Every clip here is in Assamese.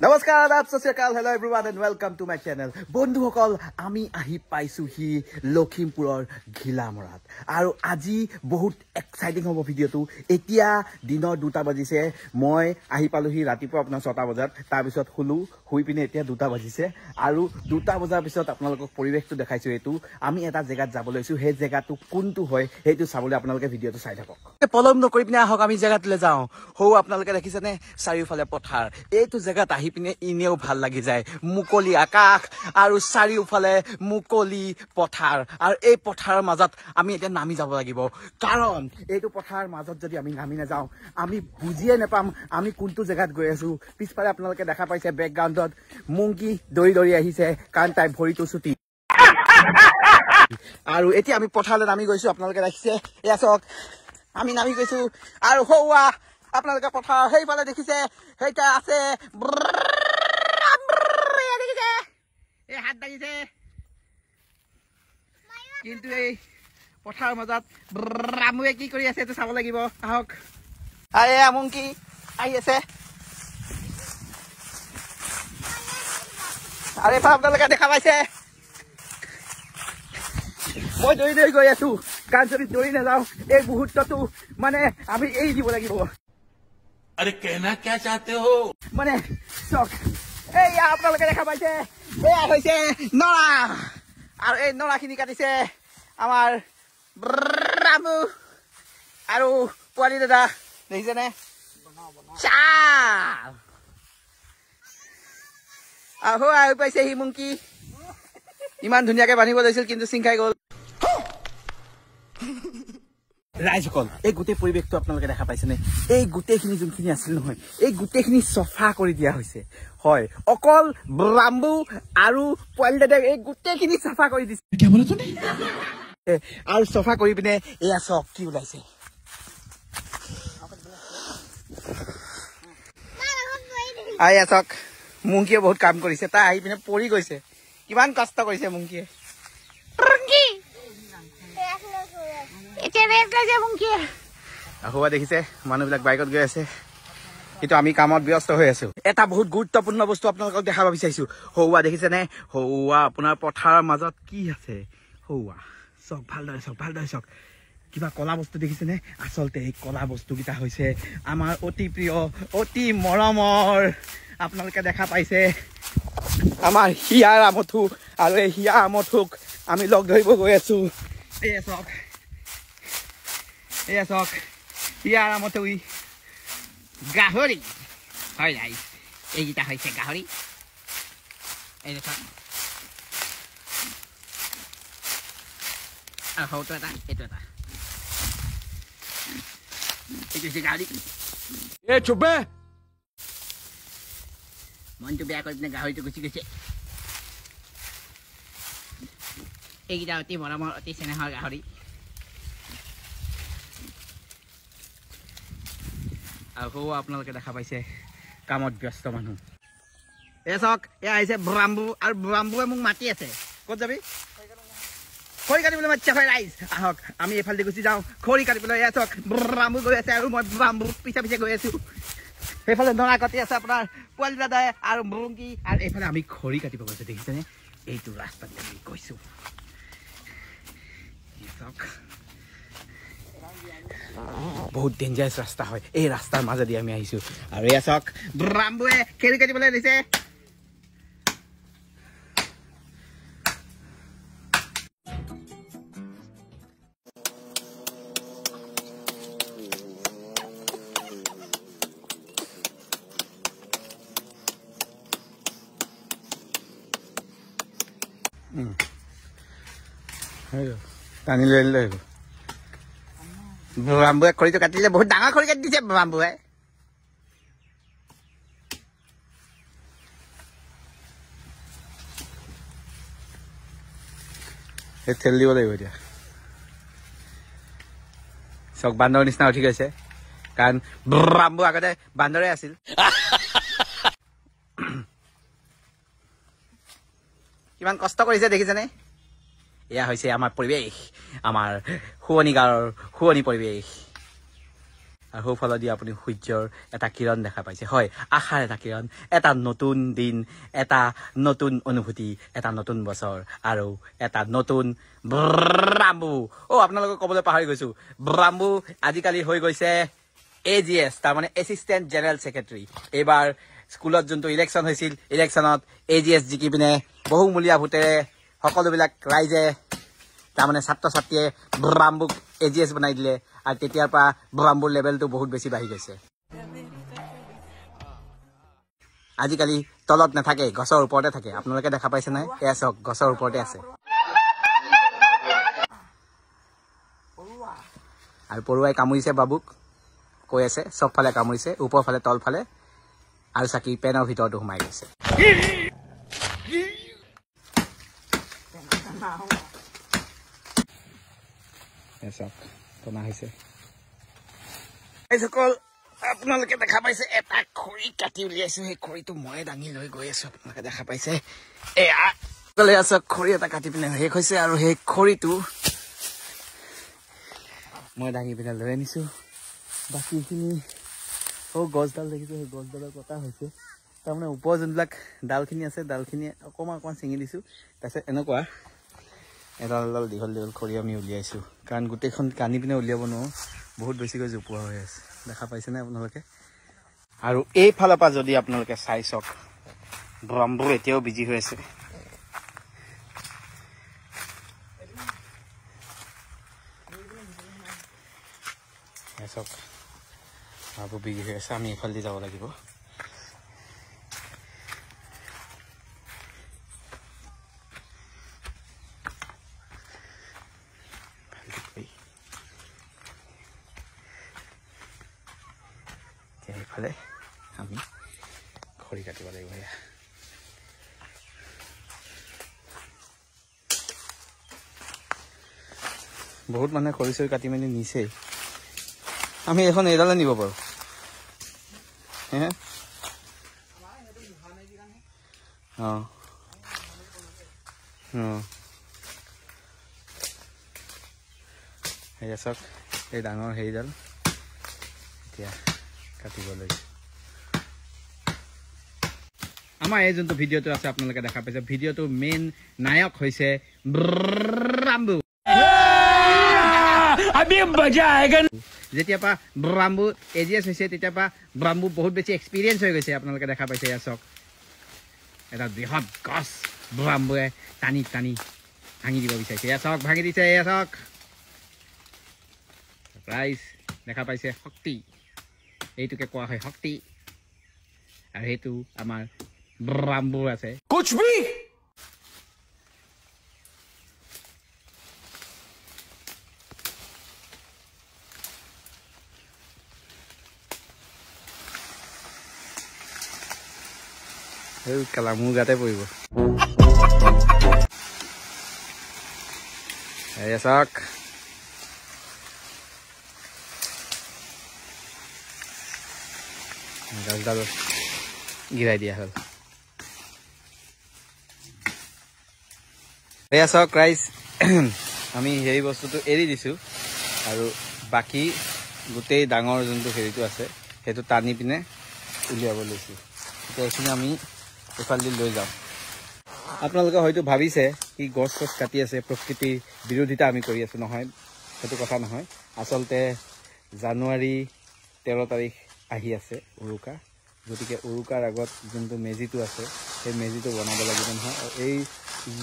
নমস্কাৰ আদাব সত শ্ৰী আকাল hello everyone and welcome to my channel বন্ধুসকল আমি আহি পাইছোহি লখিমপুৰৰ ঘিলামৰাত আৰু আজি বহুত এক্সাইটিং হ'ব ভিডিঅ'টো এতিয়া দিনৰ 2টা বাজিছে মই আহি পালোহি ৰাতিপুৱা আপোনাৰ 6টা বজাত তাৰপিছত শুলো শুই পিনে এতিয়া 2টা বাজিছে আৰু 2টা বজাৰ পিছত আপোনালোকক পৰিৱেশটো দেখাইছো এইটো আমি এটা জেগাত যাব লৈছো সেই জেগাটো কোনটো হয় সেইটো চাবলৈ আপোনালোকে ভিডিঅ'টো চাই থাকক পলম নকৰি পিনে আহক আমি জেগাটোলৈ যাওঁ হৌ আপোনালোকে দেখিছেনে চাৰিওফালে পথাৰ এইটো জেগাত আহি পিনে ইনেও ভাল লাগি যায় মুকলি আকাশ আৰু চাৰিওফালে মুকলি পথাৰ আৰু এই পথাৰৰ মাজত আমি এতিয়া নামি যাব লাগিব কাৰণ এইটো পথাৰৰ মাজত যদি আমি নামি নাযাওঁ আমি বুজিয়ে নাপাম আমি কোনটো জেগাত গৈ আছো পিছফালে আপোনালোকে দেখা পাইছে বেকগ্ৰাউণ্ডত মুংকি দৌৰি দৌৰি আহিছে কাৰণ তাই ভৰিটো ছুটি আৰু এতিয়া আমি পথাৰলৈ নামি গৈছো আপোনালোকে দেখিছে এয়া চাওক আমি নামি গৈছো আৰু হৌৱা আপোনালোকে পথাৰ সেইফালে দেখিছে সেইটা আছে এই হাত দাঙিছে কিন্তু এই পথাৰৰ মাজত ৰামুৱে কি কৰি আছে এইটো চাব লাগিব আহক আৰে মুংকি আহি আছে আৰু এইফালে আপোনালোকে দেখা পাইছে মই দৌৰি দৌৰি গৈ আছো কাৰণ যদি দৌৰি নাযাওঁ এই মুহূৰ্তটো মানে আমি এৰি দিব লাগিব अरे कहना क्या चाहते हो মানে চক এইয়া আপোনালোকে দেখা পাইছে এয়া হৈছে নৰা আৰু এই নৰাখিনি কাটিছে আমাৰ ৰামু আৰু পোৱালি দাদা দেখিছেনে চাল আহো আহি পাইছে সি মুংকি ইমান ধুনীয়াকে বান্ধিব লৈছিল কিন্তু চিং খাই গ'ল ৰাইজসকল এই গোটেই পৰিৱেশটো আপোনালোকে দেখা পাইছেনে এই গোটেইখিনি যোনখিনি আছিল নহয় এই গোটেইখিনি চফা কৰি দিয়া হৈছে হয় অকল ৰামু আৰু পোৱালি দাদাক এই গোটেইখিনি চফা কৰি দিছে আৰু চফা কৰি পিনে এয়া চাওক কি ওলাইছে এয়া চাওক মুংকিয়ে বহুত কাম কৰিছে তাই আহি পিনে পৰি গৈছে কিমান কষ্ট কৰিছে মুংকিয়ে দেখিছে মানুহবিলাক বাইকত গৈ আছে কিন্তু আমি কামত ব্যস্ত হৈ আছো এটা বহুত গুৰুত্বপূৰ্ণ বস্তু আপোনালোকক দেখাব বিচাৰিছো হৌৱা দেখিছেনে হৌৱা আপোনাৰ পথাৰৰ মাজত কি আছে হৌৱা চক ভালদৰে চক কিবা কলা বস্তু দেখিছেনে আচলতে এই কলা বস্তুকেইটা হৈছে আমাৰ অতি প্ৰিয় অতি মৰমৰ আপোনালোকে দেখা পাইছে আমাৰ হিয়াৰ আমঠু আৰু এই হিয়া আমঠুক আমি লগ ধৰিব গৈ আছো এয়া চাওক ইয়াৰ আমতে গাহৰি হয় ৰাইজ এইকেইটা হৈছে গাহৰি এই চাওক আৰু সৌটো এটা এইটো এটা এইটো হৈছে গাহৰি মনটো বেয়া কৰি পিনে গাহৰিটো গুচি গৈছে এইকেইটা অতি মৰমৰ অতি চেনেহৰ গাহৰি আৰু আপোনালোকে দেখা পাইছে কামত ব্যস্ত মানুহ এ চাওক এয়া আহিছে ব্ৰাম্বু আৰু ব্ৰাম্বুৱে মোক মাতি আছে ক'ত যাবি খৰি কাটিবলৈ মাতিছে হয় ৰাইজ আহক আমি এইফালে গুচি যাওঁ খৰি কাটিবলৈ এয়া চাওক ব্ৰাম্বু গৈ আছে আৰু মই ব্ৰাম্বু পিছে পিছে গৈ আছো সেইফালে নৰা কাটি আছে আপোনাৰ পোৱালি দাদাই আৰু মুংকি আৰু এইফালে আমি খৰি কাটিব গৈছো দেখিছেনে এইটো ৰাস্তাত আমি গৈছো চাওক বহুত ডেঞ্জাৰাছ ৰাস্তা হয় এই ৰাস্তাৰ মাজেদি আমি আহিছো আৰু এয়া চাওক ৰামবুৱে খেলি কাটিবলৈ দিছে টানি লৈ লৈ বাম্বুৱে খৰিটো কাটিলে বহুত ডাঙৰ খৰি কাটি দিছে বাম্বুৱে ঠেল দিব লাগিব এতিয়া চক বান্দৰ নিচিনা উঠি গৈছে কাৰণ বাম্বু আগতে বান্দৰে আছিল কিমান কষ্ট কৰিছে দেখিছেনে এয়া হৈছে আমাৰ পৰিৱেশ আমাৰ শুৱনি গাঁৱৰ শুৱনি পৰিৱেশ আৰু সোঁফালেদি আপুনি সূৰ্যৰ এটা কিৰণ দেখা পাইছে হয় আশাৰ এটা কিৰণ এটা নতুন দিন এটা নতুন অনুভূতি এটা নতুন বছৰ আৰু এটা নতুন ব্ৰাম্বু আপোনালোকক ক'বলৈ পাহৰি গৈছো ব্ৰাম্বু আজিকালি হৈ গৈছে AGS তাৰমানে এছিষ্টেণ্ট জেনেৰেল ছেক্ৰেটাৰী এইবাৰ স্কুলত যোনটো ইলেকশ্যন হৈছিল ইলেকশ্যনত AGS জিকি পিনে বহুমূলীয়া ভোটেৰে সকলোবিলাক ৰাইজে তাৰমানে ছাত্ৰ ছাত্ৰীয়ে ব্ৰাম্বুক AGS বনাই দিলে আৰু তেতিয়াৰ পৰা ব্ৰাম্বুৰ লেভেলটো বহুত বেছি বাঢ়ি গৈছে আজিকালি তলত নাথাকে গছৰ ওপৰতে থাকে আপোনালোকে দেখা পাইছে নাই এয়া চাওক গছৰ ওপৰতে আছে আৰু পৰুৱাই কামুৰিছে বাবুক কৈ আছে চবফালে কামুৰিছে ওপৰফালে তলফালে আৰু চাকি পেনৰ ভিতৰতো সোমাই গৈছে এইসকল আপোনালোকে দেখা পাইছে এটা খৰি কাটি উলিয়াইছো সেই খৰিটো মই দাঙি লৈ গৈ আছো আপোনালোকে দেখা পাইছে এয়া খৰি এটা কাটি পিনে শেষ হৈছে আৰু সেই খৰিটো মই দাঙি পিনে লৈ আনিছো বাকীখিনি গছডাল দেখিছো সেই গছডালৰ কটা হৈছে তাৰমানে ওপৰৰ যোনবিলাক ডালখিনি আছে ডালখিনি অকণমান ছিঙি দিছো তাৰপিছত এনেকুৱা এডাল দীঘল দীঘল খৰি আমি উলিয়াইছো কাৰণ গোটেইখন কানি পিনে উলিয়াব নোৱাৰো বহুত বেছিকৈ জোপোৱা হৈ আছে দেখা পাইছেনে আপোনালোকে আৰু এইফালৰ পৰা যদি আপোনালোকে চাই চাওক ব্ৰাম্বু এতিয়াও বিজি হৈ আছে চাওক ব্ৰাম্বু বিজি হৈ আছে আমি এইফালেদি যাব লাগিব এইফালে আমি খৰি কাটিব লাগিব এয়া বহুত মানুহে খৰি চৰি কাটি মেলি নিছেই আমি এখন এডালে নিব পাৰো এয়া চাওক এই ডাঙৰ হেৰিডাল এতিয়া কাটিব লাগিব আমাৰ এই যোনটো ভিডিঅ'টো আছে আপোনালোকে দেখা পাইছে ভিডিঅ'টো মেইন নায়ক হৈছে ব্ৰাম্বু যেতিয়াৰ পৰা ব্ৰাম্বু AGS হৈছে তেতিয়াৰ পৰা ব্ৰাম্বু বহুত বেছি এক্সপিৰিয়েঞ্চ হৈ গৈছে আপোনালোকে দেখা পাইছে এয়া চাওক এটা বৃহৎ গছ ব্ৰাম্বুৱে টানি টানি ভাঙি দিব বিচাৰিছে এয়া চাওক ভাঙি দিছে এয়া চাওক ৰাইজ দেখা পাইছে শক্তি এইটোকে কোৱা হয় শক্তি আৰু সেইটো আমাৰ ব্ৰাম্বু আছে कुछ भी কেলা মোৰ গাতে পৰিব এয়া চাওক গছডাল গিৰাই দিয়া হ'ল এয়া চাওক ৰাইজ আমি সেই বস্তুটো এৰি দিছো আৰু বাকী গোটেই ডাঙৰ যোনটো হেৰিটো আছে সেইটো টানি পিনে উলিয়াব লৈছোঁ এতিয়া এইখিনি আমি এইফালেদি লৈ যাওঁ আপোনালোকে হয়তো ভাবিছে কি গছ গছ কাটি আছে প্ৰকৃতিৰ বিৰোধিতা আমি কৰি আছো নহয় সেইটো কথা নহয় আচলতে জানুৱাৰী 13 তাৰিখ আহি আছে উৰুকা গতিকে উৰুকাৰ আগত যোনটো মেজিটো আছে সেই মেজিটো বনাব লাগিব নহয় আৰু এই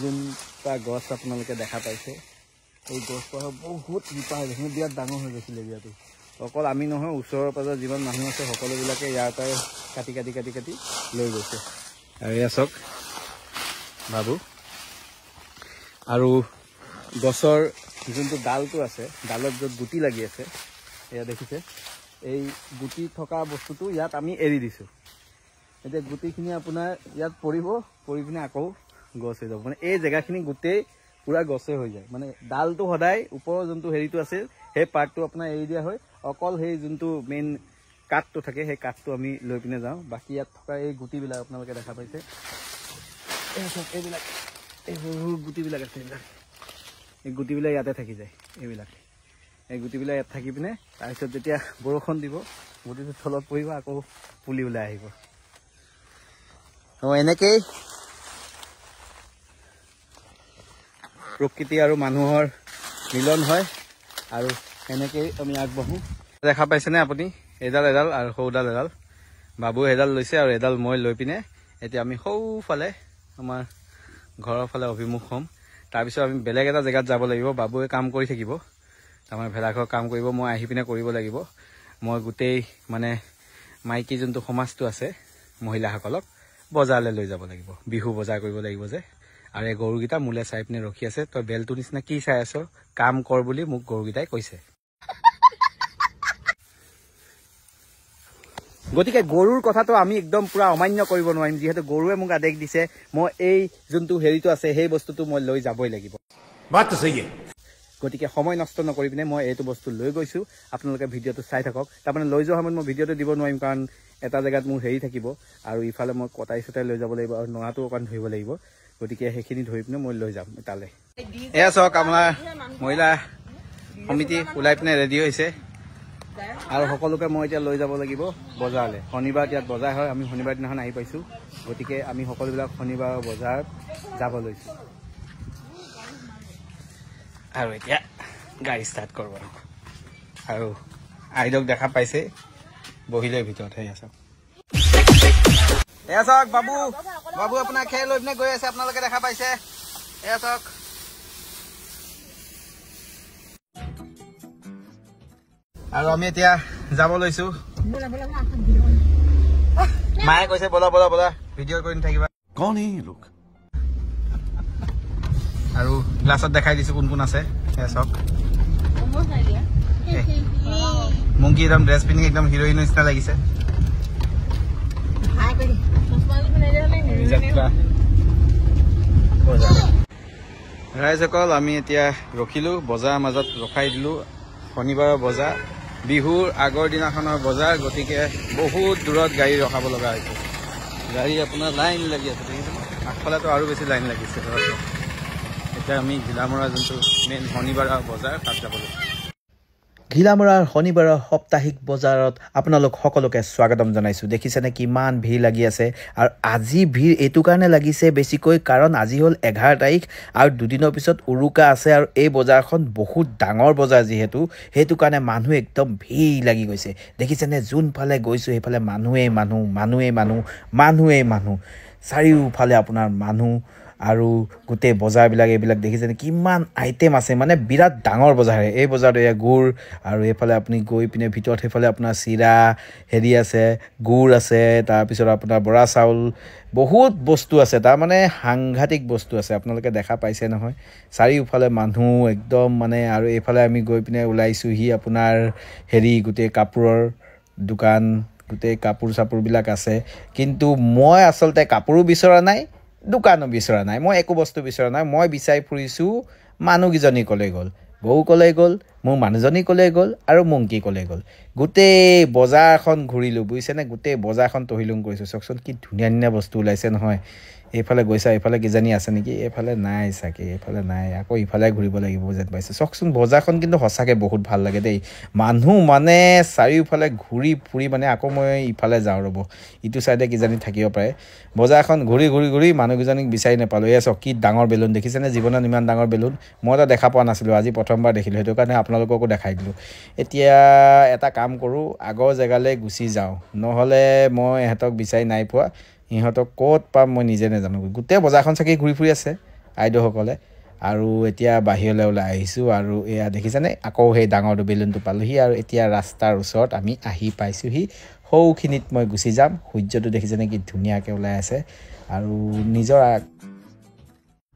যোনটা গছ আপোনালোকে দেখা পাইছে এই গছপাহ বহুত শিপা হৈ গৈছে বিৰাট ডাঙৰ হৈ গৈছিলে এৰিয়াটো অকল আমি নহয় ওচৰৰ পাজৰ যিমান মানুহ আছে সকলোবিলাকে ইয়াৰ পৰাই কাটি কাটি কাটি কাটি লৈ গৈছে আৰু এয়া চাওক বাবু আৰু গছৰ যোনটো ডালটো আছে ডালত য'ত গুটি লাগি আছে এয়া দেখিছে এই গুটি থকা বস্তুটো ইয়াত আমি এৰি দিছোঁ এতিয়া গুটিখিনি আপোনাৰ ইয়াত পৰিব পৰি পিনে আকৌ গছ হৈ যাব মানে এই জেগাখিনি গোটেই পুৰা গছে হৈ যায় মানে ডালটো সদায় ওপৰৰ যোনটো হেৰিটো আছে সেই পাৰ্টটো আপোনাৰ এৰি দিয়া হয় অকল সেই যোনটো মেইন কাঠটো থাকে সেই কাঠটো আমি লৈ পিনে যাওঁ বাকী ইয়াত থকা এই গুটিবিলাক আপোনালোকে দেখা পাইছে এইবিলাক এই সৰু গুটিবিলাক আছে এইবিলাক এই গুটিবিলাক ইয়াতে থাকি যায় এইবিলাক এই গুটিবিলাক ইয়াত থাকি পিনে তাৰপিছত যেতিয়া বৰষুণ দিব গুটিটো তলত পৰিব আকৌ পুলি ওলাই আহিব এনেকেই প্ৰকৃতি আৰু মানুহৰ মিলন হয় আৰু এনেকেই আমি আগবাঢ়ো দেখা পাইছেনে আপুনি এডাল আৰু সৌডাল এডাল বাবু এডাল লৈছে আৰু এডাল মই লৈ পিনে এতিয়া আমি সৌফালে আমাৰ ঘৰৰ ফালে অভিমুখ হ'ম তাৰপিছত আমি বেলেগ এটা জেগাত যাব লাগিব বাবুৱে কাম কৰি থাকিব আমাৰ ভেলাঘৰ কাম কৰিব মই আহি পিনে কৰিব লাগিব মই গোটেই মানে মাইকী যোনটো সমাজটো আছে মহিলাসকলক বজাৰলৈ লৈ যাব লাগিব বিহু বজাৰ কৰিব লাগিব যে আৰু এই গৰুকেইটা মোলে চাই পিনে ৰখি আছে তই বেলটো নিচিনা কি চাই আছ কাম কৰ বুলি মোক গৰুকেইটাই কৈছে গতিকে গৰুৰ কথাটো আমি একদম পুৰা অমান্য কৰিব নোৱাৰিম যিহেতু গৰুৱে মোক আদেশ দিছে মই এই যোনটো হেৰিটো আছে সেই বস্তুটো মই লৈ যাবই লাগিব গতিকে সময় নষ্ট নকৰি পিনে মই এইটো বস্তু লৈ গৈছো আপোনালোকে ভিডিঅ'টো চাই থাকক তাৰমানে লৈ যোৱা সময়ত মই ভিডিঅ'টো দিব নোৱাৰিম কাৰণ এটা জেগাত মোৰ হেৰি থাকিব আৰু ইফালে মই কটাই চটাই লৈ যাব লাগিব আৰু নৰাটো অকণ ধৰিব লাগিব গতিকে সেইখিনি ধৰি পিনে মই লৈ যাম তালৈ এয়া চাওক আমাৰ মহিলা সমিতি ওলাই পিনে ৰেডি হৈছে আৰু সকলোকে মই এতিয়া লৈ যাব লাগিব বজাৰলৈ শনিবাৰ ইয়াত বজাৰ হয় আমি শনিবাৰ দিনাখন আহি পাইছোঁ গতিকে আমি সকলোবিলাক শনিবাৰৰ বজাৰত যাব লৈছোঁ আৰু এতিয়া গাড়ী ষ্টাৰ্ট কৰোঁ আৰু আইডক দেখা পাইছে বহিলে ভিতৰত এয়া চাওক বাবু আপোনাৰ খেল লৈ পিনে গৈ আছে আপোনালোকে দেখা পাইছে এয়া চাওক আৰু আমি এতিয়া যাব লৈছো মায়ে কৈছে বলা বলা বলা ভিডিঅ' কৰি নাথাকিবা कौन है ये लोग আৰু গ্লাছত দেখাই দিছো কোন কোন আছে এয়া চাওক মুংকি একদম ড্ৰেছ পিন্ধি একদম হিৰোইন নিচিনা লাগিছে ৰাইজসকল আমি এতিয়া ৰখিলো বজাৰ মাজত ৰখাই দিলো শনিবাৰৰ বজাৰ বিহুৰ আগৰ দিনাখনৰ বজাৰ গতিকে বহুত দূৰত গাড়ী ৰখাব লগা হৈছে গাড়ী আপোনাৰ লাইন লাগি আছে আগফালেতো আৰু বেছি লাইন লাগিছে এতিয়া আমি ঘিলামৰা যোনটো মেইন শনিবাৰৰ বজাৰ তাত যাবলৈ ঘিলামৰাৰ শনিবাৰৰ সাপ্তাহিক বজাৰত আপোনালোক সকলোকে স্বাগতম জনাইছোঁ দেখিছেনে কিমান ভিৰ লাগি আছে আৰু আজি ভিৰ এইটো কাৰণে লাগিছে বেছিকৈ কাৰণ আজি হ'ল 11 তাৰিখ আৰু দুদিনৰ পিছত উৰুকা আছে আৰু এই বজাৰখন বহুত ডাঙৰ বজাৰ যিহেতু সেইটো কাৰণে মানুহ একদম ভিৰ লাগি গৈছে দেখিছেনে যোনফালে গৈছোঁ সেইফালে মানুহ চাৰিওফালে আপোনাৰ মানুহ আৰু গোটেই বজাৰবিলাক এইবিলাক দেখিছেনে কিমান আইটেম আছে মানে বিৰাট ডাঙৰ বজাৰ এই বজাৰটো এয়া গুড় আৰু এইফালে আপুনি গৈ পিনে ভিতৰত সেইফালে আপোনাৰ চিৰা হেৰি আছে গুড় আছে তাৰপিছত আপোনাৰ বৰা চাউল বহুত বস্তু আছে তাৰমানে সাংঘাতিক বস্তু আছে আপোনালোকে দেখা পাইছে নহয় চাৰিওফালে মানুহ একদম মানে আৰু এইফালে আমি গৈ পিনে ওলাইছোঁহি আপোনাৰ হেৰি গোটেই কাপোৰৰ দোকান গোটেই কাপোৰ চাপোৰবিলাক আছে কিন্তু মই আচলতে কাপোৰো বিচৰা নাই দোকানো বিচৰা নাই মই একো বস্তু বিচৰা নাই মই বিচাৰি ফুৰিছোঁ মানুহকেইজনী ক'লৈ গ'ল বৌ ক'লৈ গ'ল মোৰ মানুহজনী ক'লৈ গ'ল আৰু মুংকি ক'লৈ গ'ল গোটেই বজাৰখন ঘূৰিলোঁ বুজিছেনে গোটেই বজাৰখন তহিলুং কৰিছোঁ চাওকচোন কি ধুনীয়া ধুনীয়া বস্তু ওলাইছে নহয় এইফালে গৈছা এইফালে কিজানি আছে নেকি এইফালে নাই চাগে এইফালে নাই আকৌ ইফালে ঘূৰিব লাগিব যেন পাইছে চাওকচোন বজাৰখন কিন্তু সঁচাকৈ বহুত ভাল লাগে দেই মানুহ মানে চাৰিওফালে ঘূৰি ফুৰি মানে আকৌ মই ইফালে যাওঁ ৰ'ব ইটো চাইডে কিজানি থাকিব পাৰে বজাৰখন ঘূৰি মানুহকেইজনীক বিচাৰি নাপালোঁ এয়া চাওক কি ডাঙৰ বেলুন দেখিছেনে জীৱনত ইমান ডাঙৰ বেলুন মই এটা দেখা পোৱা নাছিলোঁ আজি প্ৰথমবাৰ দেখিলোঁ সেইটো কাৰণে আপোনালোককো দেখাই দিলোঁ এতিয়া এটা কাম কৰোঁ আগৰ জেগালৈ গুচি যাওঁ নহ'লে মই ইহঁতক বিচাৰি নাই পোৱা ইহঁতক ক'ত পাম মই নিজে নাজানো গোটেই বজাৰখন চাকি ঘূৰি ফুৰি আছে আইদেউসকলে আৰু এতিয়া বাহিৰলৈ ওলাই আহিছোঁ আৰু এয়া দেখিছেনে আকৌ সেই ডাঙৰটো বেলুনটো পালোঁহি আৰু এতিয়া ৰাস্তাৰ ওচৰত আমি আহি পাইছোঁহি সৌখিনিত মই গুচি যাম সূৰ্যটো দেখিছেনে কি ধুনীয়াকৈ ওলাই আছে আৰু নিজৰ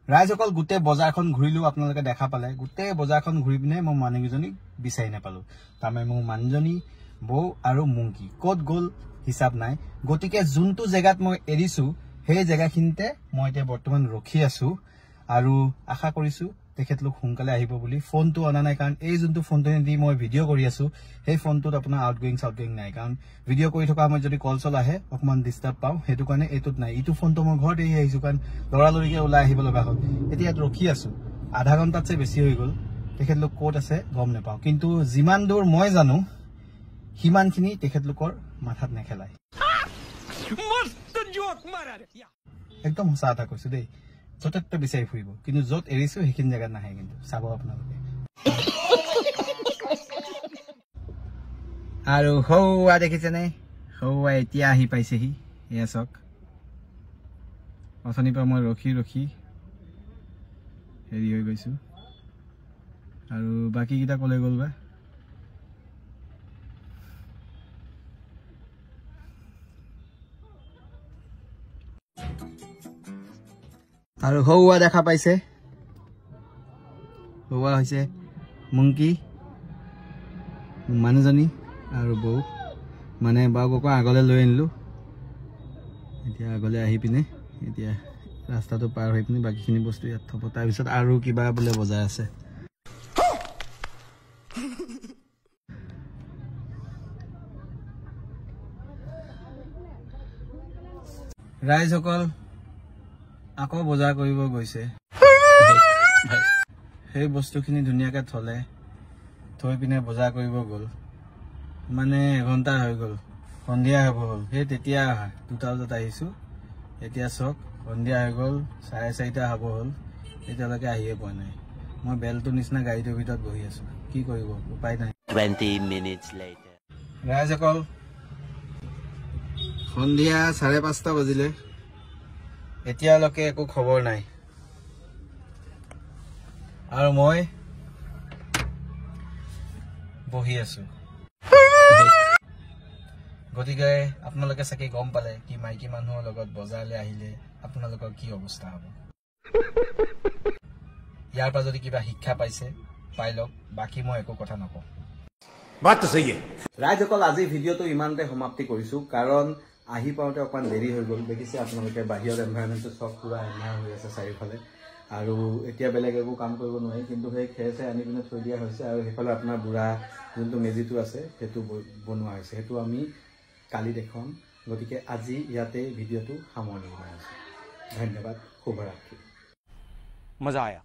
ৰাইজসকল গোটেই বজাৰখন ঘূৰিলোঁ আপোনালোকে দেখা পালে গোটেই বজাৰখন ঘূৰি পিনে মই মানুহকেইজনীক বিচাৰি নাপালোঁ তাৰমানে মোৰ মানুহজনী বৌ আৰু মুংকি ক'ত গ'ল হিচাপ নাই গতিকে যোনটো জেগাত মই এৰিছোঁ সেই জেগাখিনিতে মই এতিয়া বৰ্তমান ৰখি আছোঁ আৰু আশা কৰিছোঁ তেখেতলোক সোনকালে আহিব বুলি ফোনটো অনা নাই কাৰণ এই যোনটো ফোনটো দি মই ভিডিঅ' কৰি আছোঁ সেই ফোনটোত আপোনাৰ আউটগোয়িং নাই কাৰণ ভিডিঅ' কৰি থকা সময়ত যদি কল চল আহে অকণমান ডিষ্টাৰ্ব পাওঁ সেইটো কাৰণে এইটোত নাই ইটো ফোনটো মই ঘৰত এৰি আহিছোঁ কাৰণ লৰালৰিকৈ ওলাই আহিব লগা হ'ল এতিয়া ইয়াত ৰখি আছোঁ আধা ঘণ্টাতছে বেছি হৈ গ'ল তেখেতলোক ক'ত আছে গম নাপাওঁ কিন্তু যিমান দূৰ মই জানো সিমানখিনি তেখেতলোকৰ মাথাত নেখেলায় একদম সঁচা কথা কৈছো দেই য'তে বিচাৰি ফুৰিব কিন্তু য'ত এৰিছো সেইখিনি জেগাত নাহে কিন্তু চাব আপোনালোকে আৰু হৌৱা দেখিছেনে হৌৱা এতিয়া আহি পাইছেহি এয়া চাওক অথনিৰ পৰা মই ৰখি হেৰি হৈ গৈছো আৰু বাকীকেইটা ক'লে গ'ল বা আৰু হৌৱা দেখা পাইছে হৌৱা হৈছে মুংকি মানুহজনী আৰু বৌ মানে বাবুকক আগলৈ লৈ আনিলোঁ এতিয়া আগলৈ আহি পিনে এতিয়া ৰাস্তাটো পাৰ হৈ পিনে বাকীখিনি বস্তু ইয়াত থ'ব তাৰপিছত আৰু কিবা বোলে বজাৰ আছে ৰাইজসকল আকৌ বজাৰ কৰিব গৈছে সেই বস্তুখিনি ধুনীয়াকৈ থৈ পিনে বজাৰ কৰিব গ'ল মানে এঘণ্টা হৈ গ'ল সন্ধিয়া হ'ব হ'ল সেই তেতিয়া অহা 2টা বজাত আহিছোঁ এতিয়া চাওক সন্ধিয়া হৈ গ'ল 4:30 হ'ব হ'ল এতিয়ালৈকে আহিয়ে পোৱা নাই মই বেলটোৰ নিচিনা গাড়ীটোৰ ভিতৰত বহি আছোঁ কি কৰিব উপায় নাই 20 minutes later ৰাইজসকল সন্ধিয়া 5:30 বাজিলে এতিয়ালৈকে একো খবৰ নাই আৰু মই বহি আছো গতিকে আপোনালোকে চাগে গম পালে কি মাইকী মানুহৰ লগত বজাৰলৈ আহিলে আপোনালোকৰ কি অৱস্থা হ'ব ইয়াৰ পৰা যদি কিবা শিক্ষা পাইছে পাই লওক বাকী মই একো কথা নকওঁ बात तो सही है ৰাইজসকল আজি ভিডিঅ'টো ইমানতে সমাপ্তি কৰিছো কাৰণ আহি পাওঁতে অকমান দেৰি হৈ গ'ল দেখিছে আপোনালোকে বাহিৰৰ এনভাইৰনমেণ্টটো সব পুৰা এন্ধাৰ হৈ আছে চাৰিওফালে আৰু এতিয়া বেলেগ একো কাম কৰিব নোৱাৰি কিন্তু সেই খেৰছে আনি পিনে থৈ দিয়া হৈছে আৰু সেইফালে আপোনাৰ বুঢ়া যোনটো মেজিটো আছে সেইটো বনোৱা হৈছে সেইটো আমি কালি দেখুৱাম গতিকে আজি ইয়াতে ভিডিঅ'টো সামৰণি মাৰিছোঁ ধন্যবাদ শুভৰাত্ৰি मजा आया